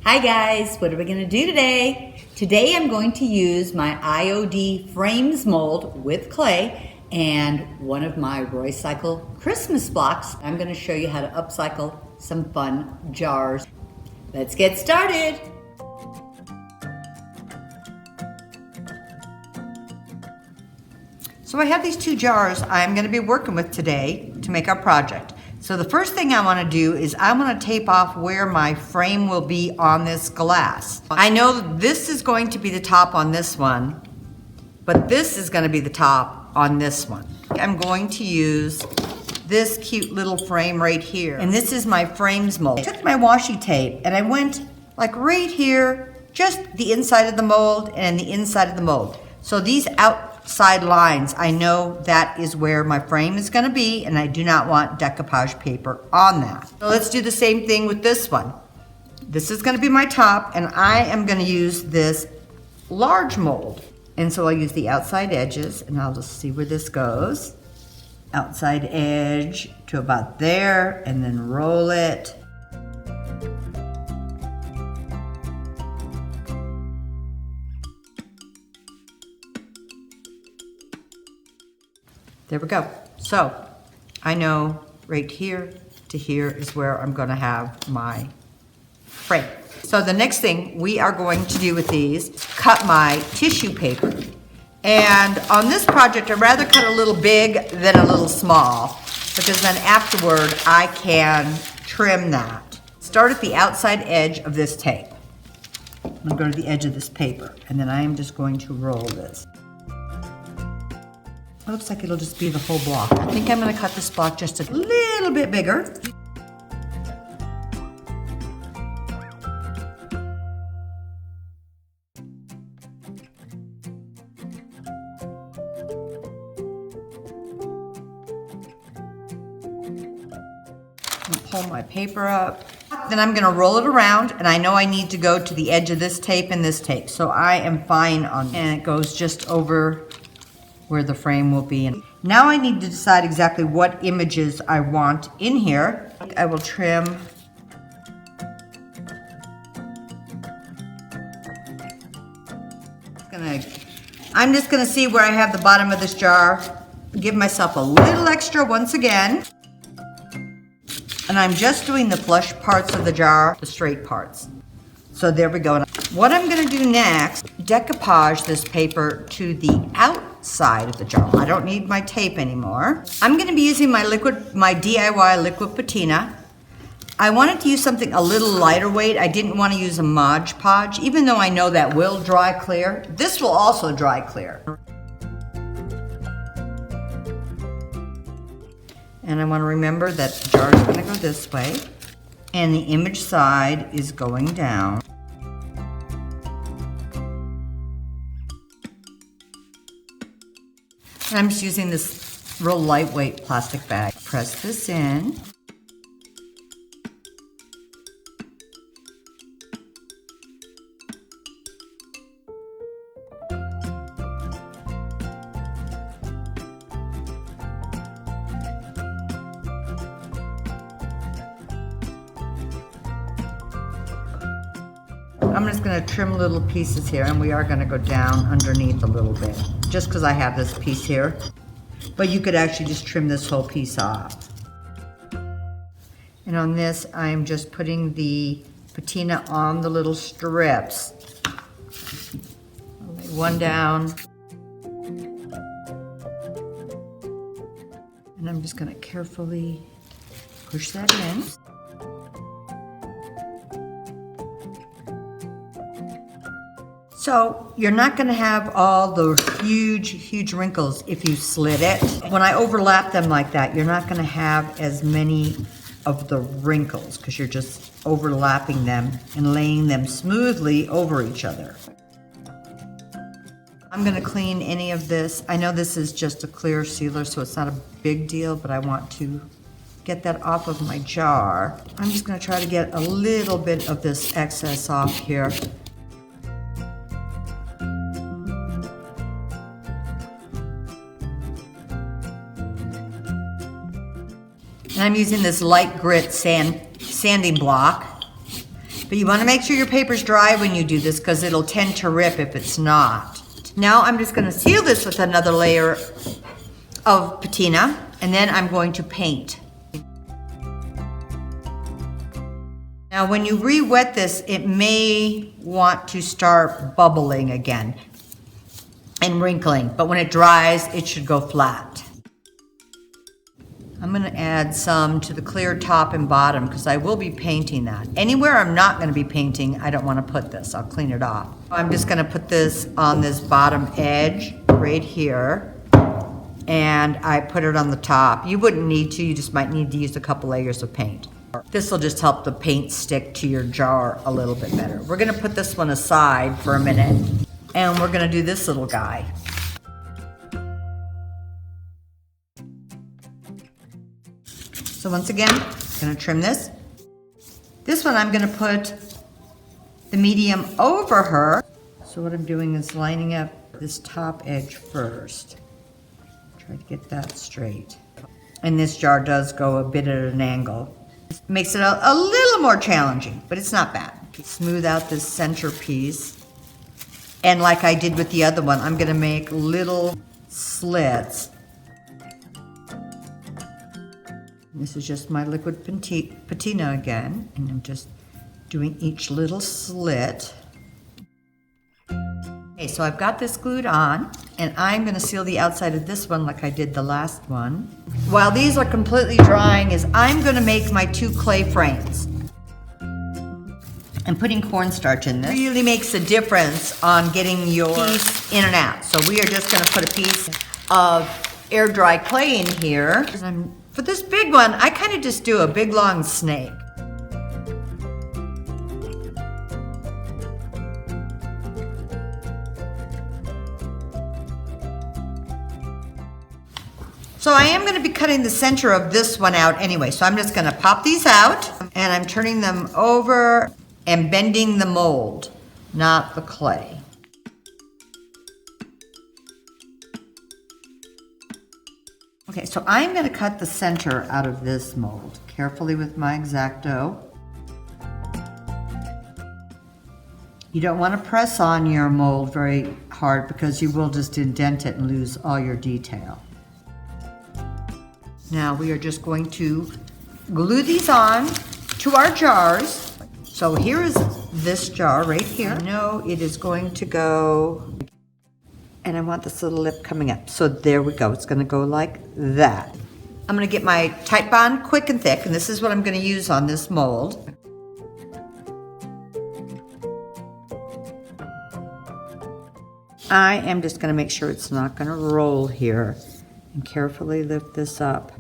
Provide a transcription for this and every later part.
Hi guys, what are we going to do today? Today I'm going to use my IOD frames mold with clay and one of my Roycycle Christmas blocks. I'm going to show you how to upcycle some fun jars. Let's get started. So I have these two jars I'm going to be working with today to make our project. So the first thing I want to do is I want to tape off where my frame will be on this glass. I know this is going to be the top on this one, but this is going to be the top on this one. I'm going to use this cute little frame right here. And this is my frames mold. I took my washi tape and I went like right here, just the inside of the mold and the inside of the mold. So these outside lines, I know that is where my frame is going to be, and I do not want decoupage paper on that. So let's do the same thing with this one. This is going to be my top, and I am going to use this large mold. And so I'll use the outside edges, and I'll just see where this goes. Outside edge to about there, and then roll it. There we go. So I know right here to here is where I'm going to have my frame. So the next thing we are going to do with these, cut my tissue paper. And on this project, I'd rather cut a little big than a little small, because then afterward I can trim that. Start at the outside edge of this tape. I'm going to go to the edge of this paper, and then I am just going to roll this. It looks like it'll just be the whole block. I think I'm going to cut this block just a little bit bigger. Pull my paper up. Then I'm going to roll it around, and I know I need to go to the edge of this tape and this tape, so I am fine on, and it goes just over where the frame will be. And now I need to decide exactly what images I want in here. I will trim. I'm just gonna see where I have the bottom of this jar, give myself a little extra once again. And I'm just doing the flush parts of the jar, the straight parts. So there we go. What I'm gonna do next, decoupage this paper to the outside of the jar. I don't need my tape anymore. I'm gonna be using my DIY liquid patina. I wanted to use something a little lighter weight. I didn't want to use a Mod Podge, even though I know that will dry clear. This will also dry clear. And I want to remember that the jar is gonna go this way, and the image side is going down. And I'm just using this real lightweight plastic bag. Press this in. I'm just going to trim little pieces here, and we are going to go down underneath a little bit, just because I have this piece here. But you could actually just trim this whole piece off. And on this, I am just putting the patina on the little strips. I'll lay one down. And I'm just going to carefully push that in. So you're not going to have all those huge wrinkles if you slit it. When I overlap them like that, you're not going to have as many of the wrinkles because you're just overlapping them and laying them smoothly over each other. I'm going to clean any of this. I know this is just a clear sealer, so it's not a big deal, but I want to get that off of my jar. I'm just going to try to get a little bit of this excess off here. And I'm using this light grit sanding block. But you want to make sure your paper's dry when you do this because it'll tend to rip if it's not. Now I'm just going to seal this with another layer of patina, and then I'm going to paint. Now when you re-wet this, it may want to start bubbling again and wrinkling, but when it dries, it should go flat. I'm gonna add some to the clear top and bottom because I will be painting that. Anywhere I'm not gonna be painting, I don't wanna put this. I'll clean it off. I'm just gonna put this on this bottom edge right here, and I put it on the top. You wouldn't need to, you just might need to use a couple layers of paint. This will just help the paint stick to your jar a little bit better. We're gonna put this one aside for a minute, and we're gonna do this little guy. So once again, I'm gonna trim this. This one I'm gonna put the medium over her. So what I'm doing is lining up this top edge first. Try to get that straight. And this jar does go a bit at an angle. It makes it a little more challenging, but it's not bad. Smooth out this center piece. And like I did with the other one, I'm gonna make little slits. This is just my liquid patina again, and I'm just doing each little slit. Okay, so I've got this glued on, and I'm gonna seal the outside of this one like I did the last one. While these are completely drying, I'm gonna make my 2 clay frames. And putting cornstarch in this really makes a difference on getting your piece in and out. So we are just gonna put a piece of air dry clay in here. For this big one, I kind of just do a big long snake. So I am going to be cutting the center of this one out anyway, so I'm just going to pop these out, and I'm turning them over and bending the mold, not the clay. Okay, so I'm going to cut the center out of this mold carefully with my X-Acto. You don't want to press on your mold very hard because you will just indent it and lose all your detail. Now we are just going to glue these on to our jars. So here is this jar right here. I know it is going to go, and I want this little lip coming up. So there we go. It's going to go like that. I'm going to get my Tite Bond Quick and Thick, and this is what I'm going to use on this mold. I am just going to make sure it's not going to roll here, and carefully lift this up.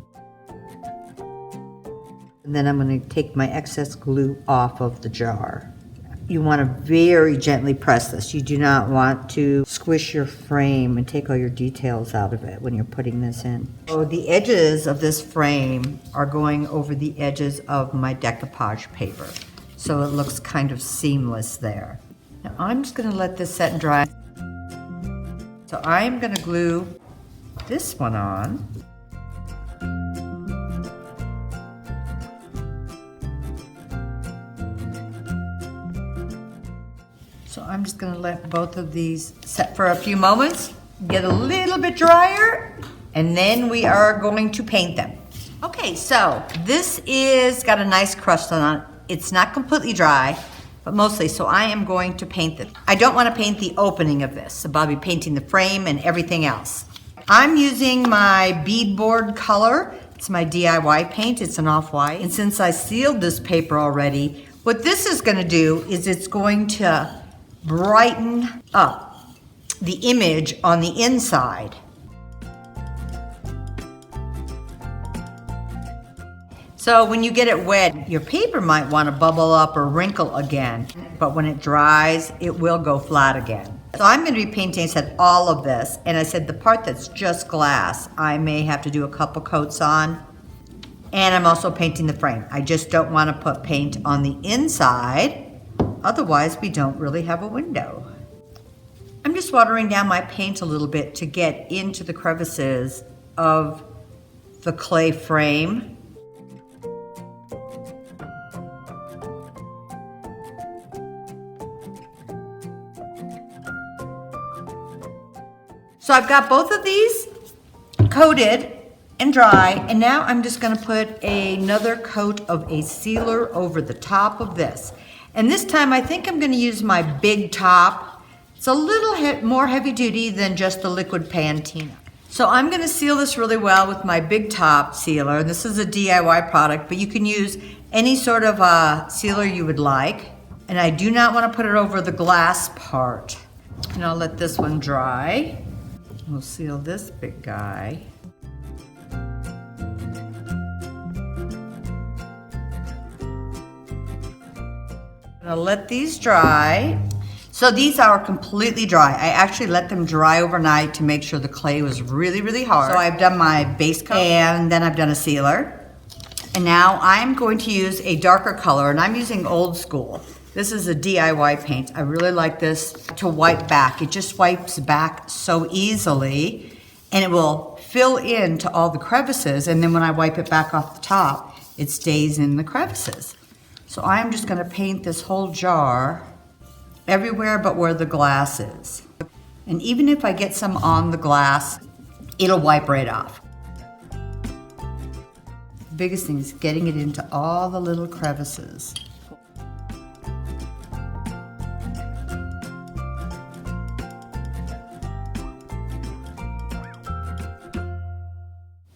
And then I'm going to take my excess glue off of the jar. You want to very gently press this. You do not want to squish your frame and take all your details out of it when you're putting this in. So the edges of this frame are going over the edges of my decoupage paper. So it looks kind of seamless there. Now I'm just going to let this set and dry. So I'm going to glue this one on. So I'm just going to let both of these set for a few moments, get a little bit drier, and then we are going to paint them. Okay, so this is got a nice crust on it. It's not completely dry, but mostly, so I am going to paint it. I don't want to paint the opening of this, so I'll be painting the frame and everything else. I'm using my beadboard color. It's my DIY paint, it's an off-white. And since I sealed this paper already, what this is gonna do is it's going to brighten up the image on the inside. So when you get it wet, your paper might want to bubble up or wrinkle again, but when it dries, it will go flat again. So I'm going to be painting, I said, all of this, and I said the part that's just glass, I may have to do a couple coats on, and I'm also painting the frame. I just don't want to put paint on the inside. Otherwise, we don't really have a window. I'm just watering down my paint a little bit to get into the crevices of the clay frame. I've got both of these coated and dry, and now I'm just gonna put another coat of a sealer over the top of this. And this time I think I'm gonna use my big top. It's a little more heavy duty than just the liquid Pantina. So I'm gonna seal this really well with my big top sealer. This is a DIY product, but you can use any sort of sealer you would like. And I do not wanna put it over the glass part. And I'll let this one dry. We'll seal this big guy. I'll let these dry. So these are completely dry. I actually let them dry overnight to make sure the clay was really, really hard. So I've done my base coat and then I've done a sealer. And now I'm going to use a darker color, and I'm using Old School. This is a DIY paint. I really like this to wipe back. It just wipes back so easily, and it will fill into all the crevices, and then when I wipe it back off the top, it stays in the crevices. So I'm just gonna paint this whole jar everywhere but where the glass is. And even if I get some on the glass, it'll wipe right off. The biggest thing is getting it into all the little crevices.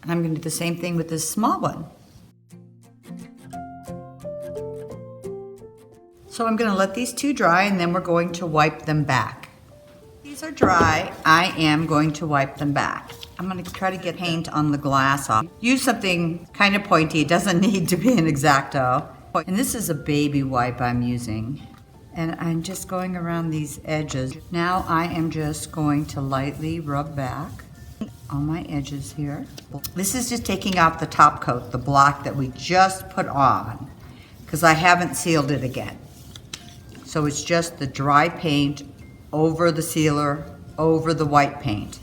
And I'm gonna do the same thing with this small one. So I'm gonna let these two dry, and then we're going to wipe them back. These are dry. I am going to wipe them back. I'm gonna try to get paint on the glass off. Use something kind of pointy. It doesn't need to be an X-Acto. And this is a baby wipe I'm using. And I'm just going around these edges. Now I am just going to lightly rub back on my edges here. This is just taking off the top coat, the black that we just put on, because I haven't sealed it again. So it's just the dry paint over the sealer, over the white paint.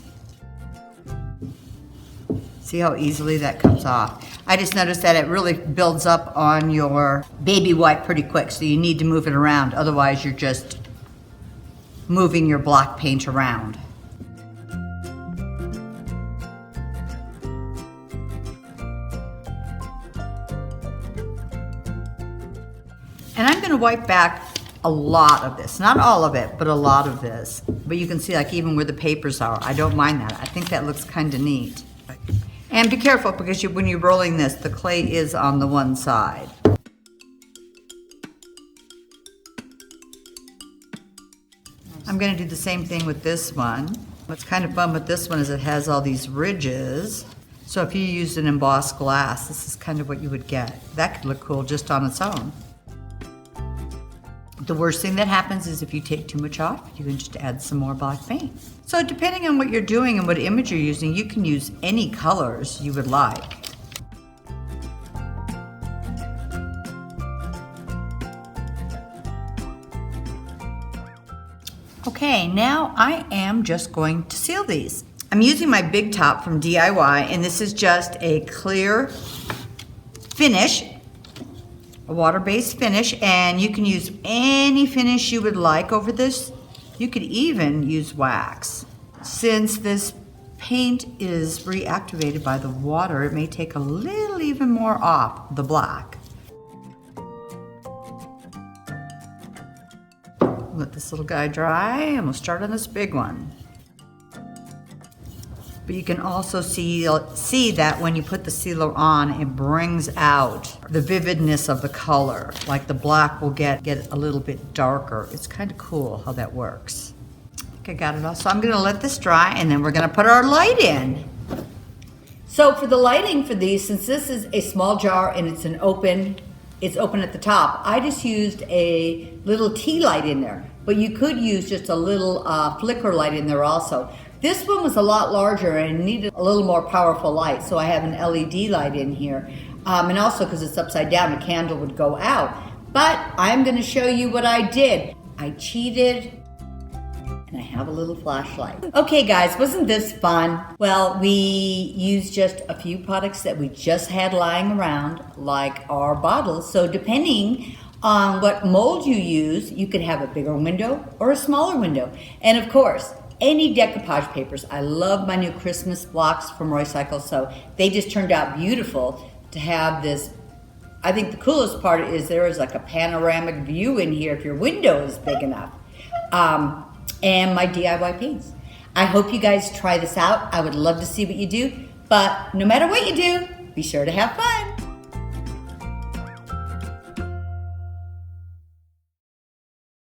See how easily that comes off? I just noticed that it really builds up on your baby wipe pretty quick, so you need to move it around. Otherwise, you're just moving your black paint around. And I'm gonna wipe back a lot of this, not all of it, but a lot of this. But you can see, like, even where the papers are, I don't mind that. I think that looks kind of neat. And be careful, because when you're rolling this, the clay is on the one side. I'm gonna do the same thing with this one. What's kind of fun with this one is it has all these ridges. So if you used an embossed glass, this is kind of what you would get. That could look cool just on its own. The worst thing that happens is if you take too much off, you can just add some more black paint. So depending on what you're doing and what image you're using, you can use any colors you would like. Okay, now I am just going to seal these. I'm using my big top from DIY, and this is just a clear finish, a water-based finish, and you can use any finish you would like over this. You could even use wax. Since this paint is reactivated by the water, it may take a little even more off the black. Let this little guy dry, and we'll start on this big one. But you can also see that when you put the sealer on, it brings out the vividness of the color. Like the black will get a little bit darker. It's kind of cool how that works. I think I got it all. So I'm gonna let this dry, and then we're gonna put our light in. So for the lighting for these, since this is a small jar and it's open at the top, I just used a little tea light in there. But you could use just a little flicker light in there also. This one was a lot larger and needed a little more powerful light, so I have an LED light in here. And also because it's upside down, the candle would go out. But I'm gonna show you what I did. I cheated, and I have a little flashlight. Okay guys, wasn't this fun? Well, we used just a few products that we just had lying around, like our bottles. So depending on what mold you use, you could have a bigger window or a smaller window. And of course, any decoupage papers. I love my new Christmas blocks from Roycycle, so they just turned out beautiful to have this. I think the coolest part is there is like a panoramic view in here if your window is big enough. And my DIY paints. I hope you guys try this out. I would love to see what you do, but no matter what you do, be sure to have fun.